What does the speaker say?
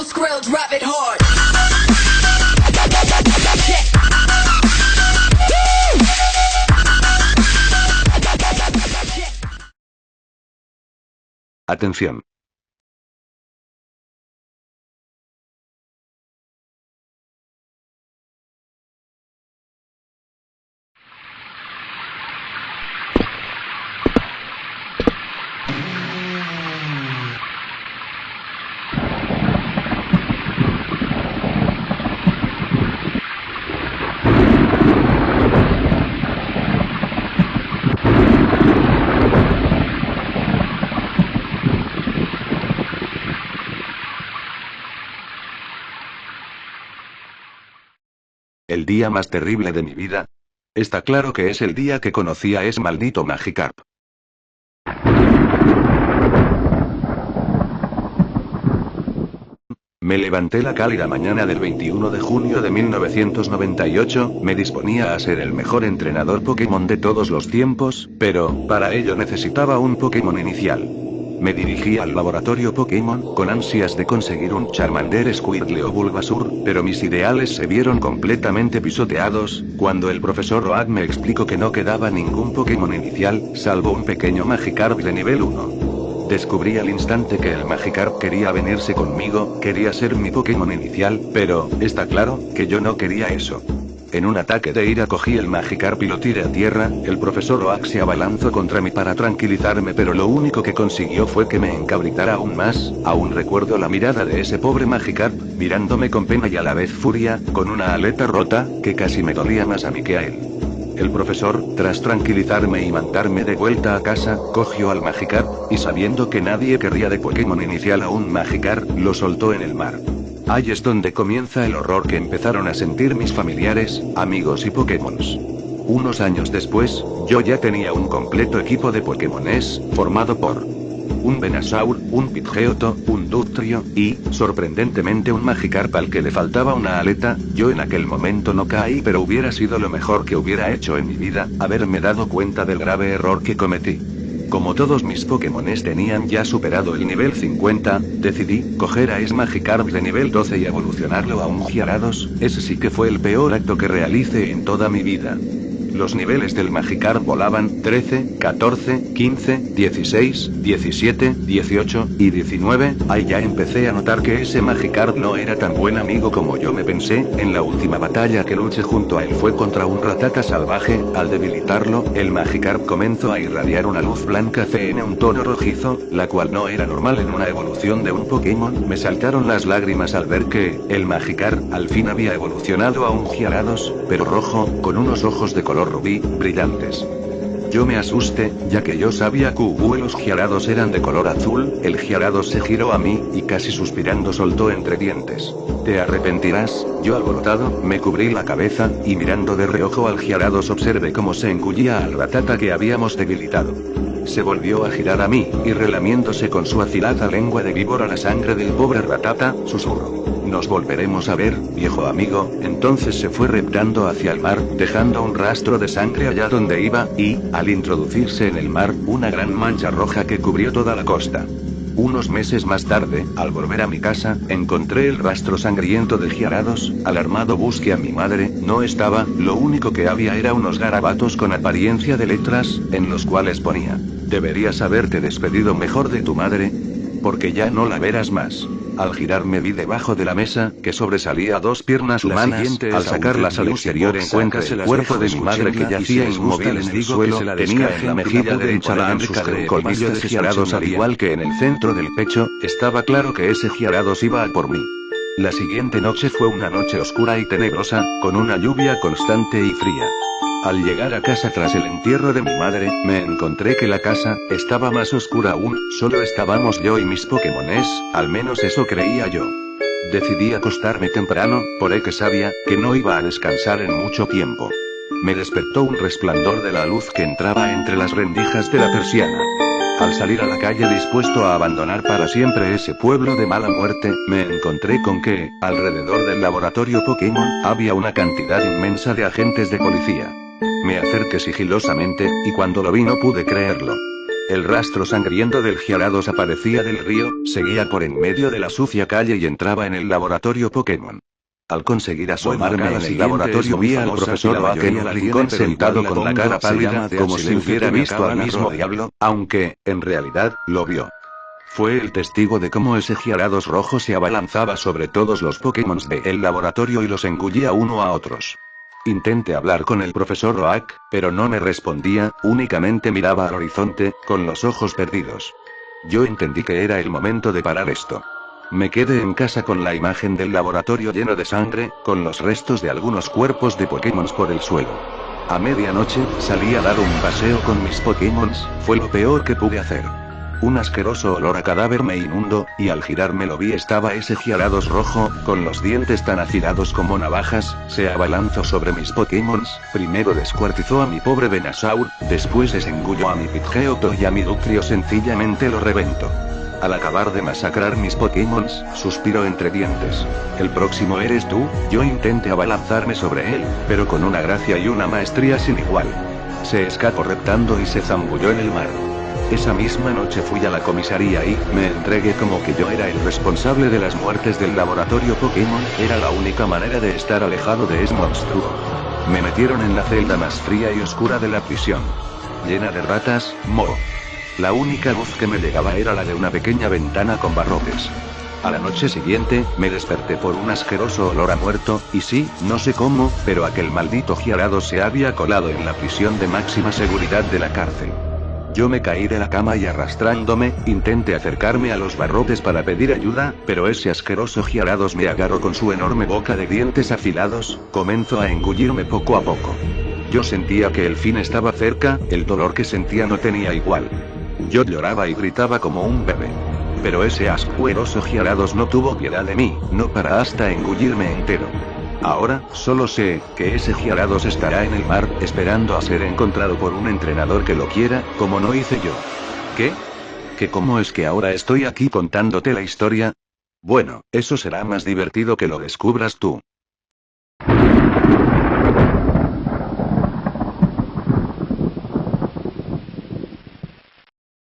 Yo, Skrill, drop it hard. Atención. El día más terrible de mi vida. Está claro que es el día que conocí a ese maldito Magikarp. Me levanté la cálida mañana del 21 de junio de 1998, me disponía a ser el mejor entrenador Pokémon de todos los tiempos, pero, para ello necesitaba un Pokémon inicial. Me dirigí al laboratorio Pokémon, con ansias de conseguir un Charmander, Squirtle o Bulbasaur, pero mis ideales se vieron completamente pisoteados, cuando el profesor Oak me explicó que no quedaba ningún Pokémon inicial, salvo un pequeño Magikarp de nivel 1. Descubrí al instante que el Magikarp quería venirse conmigo, quería ser mi Pokémon inicial, pero, está claro, que yo no quería eso. En un ataque de ira cogí el Magikarp y lo tiré a tierra, el profesor Oak se abalanzó contra mí para tranquilizarme, pero lo único que consiguió fue que me encabritara aún más. Aún recuerdo la mirada de ese pobre Magikarp, mirándome con pena y a la vez furia, con una aleta rota, que casi me dolía más a mí que a él. El profesor, tras tranquilizarme y mandarme de vuelta a casa, cogió al Magikarp, y sabiendo que nadie querría de Pokémon inicial a un Magikarp, lo soltó en el mar. Ahí es donde comienza el horror que empezaron a sentir mis familiares, amigos y Pokémons. Unos años después, yo ya tenía un completo equipo de Pokémones, formado por un Venusaur, un Pidgeotto, un Dugtrio, y, sorprendentemente, un Magikarp al que le faltaba una aleta. Yo en aquel momento no caí, pero hubiera sido lo mejor que hubiera hecho en mi vida, haberme dado cuenta del grave error que cometí. Como todos mis Pokémones tenían ya superado el nivel 50, decidí coger a ese Magikarp de nivel 12 y evolucionarlo a un Gyarados. Ese sí que fue el peor acto que realicé en toda mi vida. Los niveles del Magikarp volaban 13, 14, 15, 16, 17, 18 y 19. Ahí ya empecé a notar que ese Magikarp no era tan buen amigo como yo me pensé. En la última batalla que luché junto a él fue contra un Rattata salvaje. Al debilitarlo, el Magikarp comenzó a irradiar una luz blanca en un tono rojizo, la cual no era normal en una evolución de un Pokémon. Me saltaron las lágrimas al ver que el Magikarp al fin había evolucionado a un Gyarados, pero rojo, con unos ojos de color rubí, brillantes. Yo me asusté, ya que yo sabía que los Gyarados eran de color azul. El Gyarados se giró a mí, y casi suspirando soltó entre dientes: "Te arrepentirás". Yo alborotado, me cubrí la cabeza, y mirando de reojo al Gyarados observé cómo se engullía al Rattata que habíamos debilitado. Se volvió a girar a mí, y relamiéndose con su afilada lengua de víbora la sangre del pobre Rattata, susurró: "Nos volveremos a ver, viejo amigo". Entonces se fue reptando hacia el mar, dejando un rastro de sangre allá donde iba, y, al introducirse en el mar, una gran mancha roja que cubrió toda la costa. Unos meses más tarde, al volver a mi casa, encontré el rastro sangriento de Gyarados. Alarmado busqué a mi madre, no estaba, lo único que había era unos garabatos con apariencia de letras, en los cuales ponía: "Deberías haberte despedido mejor de tu madre, porque ya no la verás más". Al girarme vi debajo de la mesa, que sobresalía dos piernas humanas. Al sacarlas al exterior encuentré el cuerpo de mi madre que yacía inmóvil en el suelo. Tenía en la mejilla derecha la marca de un colmillo de Gyarados al igual que en el centro del pecho. Estaba claro que ese Gyarados iba a por mí. La siguiente noche fue una noche oscura y tenebrosa, con una lluvia constante y fría. Al llegar a casa tras el entierro de mi madre, me encontré que la casa estaba más oscura aún. Solo estábamos yo y mis Pokémones, al menos eso creía yo. Decidí acostarme temprano, porque sabía que no iba a descansar en mucho tiempo. Me despertó un resplandor de la luz que entraba entre las rendijas de la persiana. Al salir a la calle dispuesto a abandonar para siempre ese pueblo de mala muerte, me encontré con que, alrededor del laboratorio Pokémon, había una cantidad inmensa de agentes de policía. Me acerqué sigilosamente, y cuando lo vi no pude creerlo. El rastro sangriento del Gyarados aparecía del río, seguía por en medio de la sucia calle y entraba en el laboratorio Pokémon. Al conseguir asomarme en el laboratorio vi al profesor Oak en un rincón sentado con la cara pálida, como si hubiera visto al mismo diablo, aunque, en realidad, lo vio. Fue el testigo de cómo ese Gyarados rojo se abalanzaba sobre todos los Pokémon del laboratorio y los engullía uno a otros. Intenté hablar con el profesor Oak, pero no me respondía, únicamente miraba al horizonte, con los ojos perdidos. Yo entendí que era el momento de parar esto. Me quedé en casa con la imagen del laboratorio lleno de sangre, con los restos de algunos cuerpos de Pokémon por el suelo. A medianoche, salí a dar un paseo con mis Pokémon, fue lo peor que pude hacer. Un asqueroso olor a cadáver me inundó, y al girarme lo vi estaba ese Gyarados rojo, con los dientes tan afilados como navajas, se abalanzó sobre mis Pokémon, primero descuartizó a mi pobre Venusaur, después desengulló a mi Pidgeotto y a mi Dugtrio sencillamente lo reventó. Al acabar de masacrar mis Pokémon, suspiró entre dientes. El próximo eres tú. Yo intenté abalanzarme sobre él, pero con una gracia y una maestría sin igual. Se escapó reptando y se zambulló en el mar. Esa misma noche fui a la comisaría y me entregué como que yo era el responsable de las muertes del laboratorio Pokémon, era la única manera de estar alejado de ese monstruo. Me metieron en la celda más fría y oscura de la prisión. Llena de ratas, moho. La única luz que me llegaba era la de una pequeña ventana con barrotes. A la noche siguiente, me desperté por un asqueroso olor a muerto, y sí, no sé cómo, pero aquel maldito Gyarados se había colado en la prisión de máxima seguridad de la cárcel. Yo me caí de la cama y arrastrándome, intenté acercarme a los barrotes para pedir ayuda, pero ese asqueroso Gyarados me agarró con su enorme boca de dientes afilados, comenzó a engullirme poco a poco. Yo sentía que el fin estaba cerca, el dolor que sentía no tenía igual. Yo lloraba y gritaba como un bebé. Pero ese asqueroso Gyarados no tuvo piedad de mí, no para hasta engullirme entero. Ahora, solo sé, que ese Gyarados estará en el mar, esperando a ser encontrado por un entrenador que lo quiera, como no hice yo. ¿Qué? ¿Que cómo es que ahora estoy aquí contándote la historia? Bueno, eso será más divertido que lo descubras tú.